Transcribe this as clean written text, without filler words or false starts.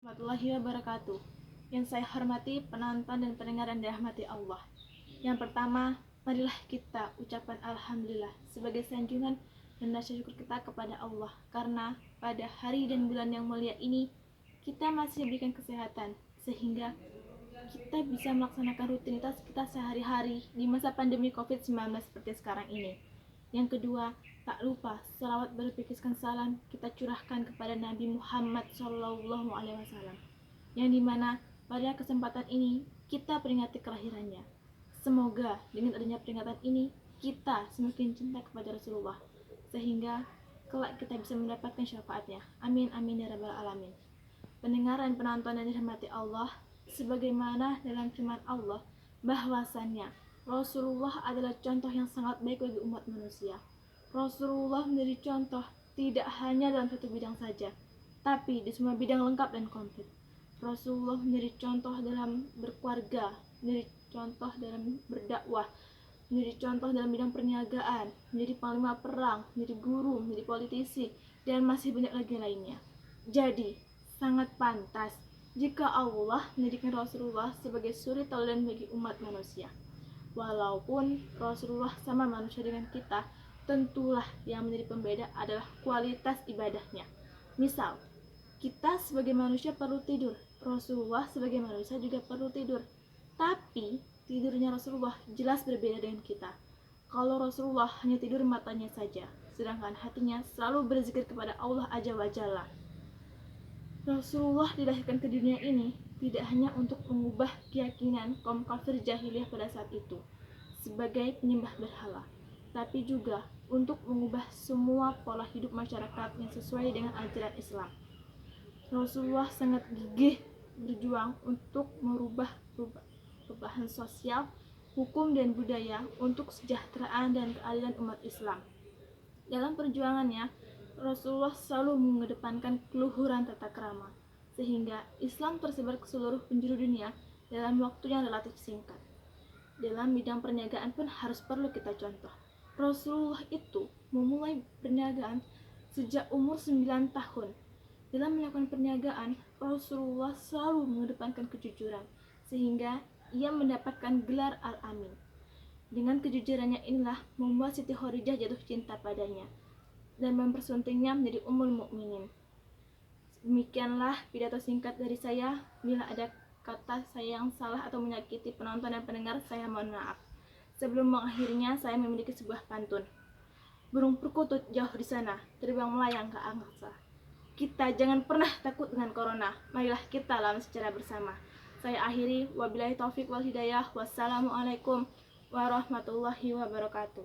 Warahmatullahi wabarakatuh. Yang saya hormati penonton dan pendengar yang dirahmati Allah. Yang pertama, marilah kita ucapkan Alhamdulillah sebagai sanjungan dan rasa syukur kita kepada Allah, karena pada hari dan bulan yang mulia ini kita masih diberikan kesehatan sehingga kita bisa melaksanakan rutinitas kita sehari-hari di masa pandemi COVID-19 seperti sekarang ini. Yang kedua, tak lupa salawat berpikirkan salam kita curahkan kepada Nabi Muhammad SAW, yang dimana pada kesempatan ini kita peringati kelahirannya. Semoga dengan adanya peringatan ini kita semakin cinta kepada Rasulullah sehingga kelak kita bisa mendapatkan syafaatnya. Amin amin ya rabbal alamin. Pendengar dan penonton yang dirahmati Allah, sebagaimana dalam firman Allah bahwasannya Rasulullah adalah contoh yang sangat baik bagi umat manusia. Rasulullah menjadi contoh tidak hanya dalam satu bidang saja, tapi di semua bidang lengkap dan komplit. Rasulullah menjadi contoh dalam berkeluarga, menjadi contoh dalam berdakwah, menjadi contoh dalam bidang perniagaan, menjadi panglima perang, menjadi guru, menjadi politisi, dan masih banyak lagi lainnya. Jadi, sangat pantas jika Allah menjadikan Rasulullah sebagai suri teladan bagi umat manusia. Walaupun Rasulullah sama manusia dengan kita, tentulah yang menjadi pembeda adalah kualitas ibadahnya. Misal, kita sebagai manusia perlu tidur, Rasulullah sebagai manusia juga perlu tidur. Tapi tidurnya Rasulullah jelas berbeda dengan kita. Kalau Rasulullah hanya tidur matanya saja, sedangkan hatinya selalu berzikir kepada Allah Azza wa Jalla. Rasulullah dilahirkan ke dunia ini tidak hanya untuk mengubah keyakinan kaum kafir jahiliyah pada saat itu sebagai penyembah berhala, tapi juga untuk mengubah semua pola hidup masyarakat yang sesuai dengan ajaran Islam. Rasulullah sangat gigih berjuang untuk merubah perubahan sosial, hukum dan budaya untuk kesejahteraan dan keadilan umat Islam. Dalam perjuangannya, Rasulullah selalu mengedepankan keluhuran tata krama, sehingga Islam tersebar ke seluruh penjuru dunia dalam waktu yang relatif singkat. Dalam bidang perniagaan pun harus perlu kita contoh. Rasulullah itu memulai perniagaan sejak umur 9 tahun. Dalam melakukan perniagaan, Rasulullah selalu mengedepankan kejujuran, sehingga ia mendapatkan gelar Al-Amin. Dengan kejujurannya inilah membuat Siti Khadijah jatuh cinta padanya dan mempersuntingnya menjadi Ummul Mukminin. Demikianlah pidato singkat dari saya. Bila ada kata saya yang salah atau menyakiti penonton dan pendengar, saya mohon maaf. Sebelum mengakhirinya, saya memiliki sebuah pantun. Burung perkutut jauh di sana, terbang melayang ke angkasa. Kita jangan pernah takut dengan corona. Marilah kita lawan secara bersama. Saya akhiri, wabillahi taufik wal hidayah. Wassalamualaikum warahmatullahi wabarakatuh.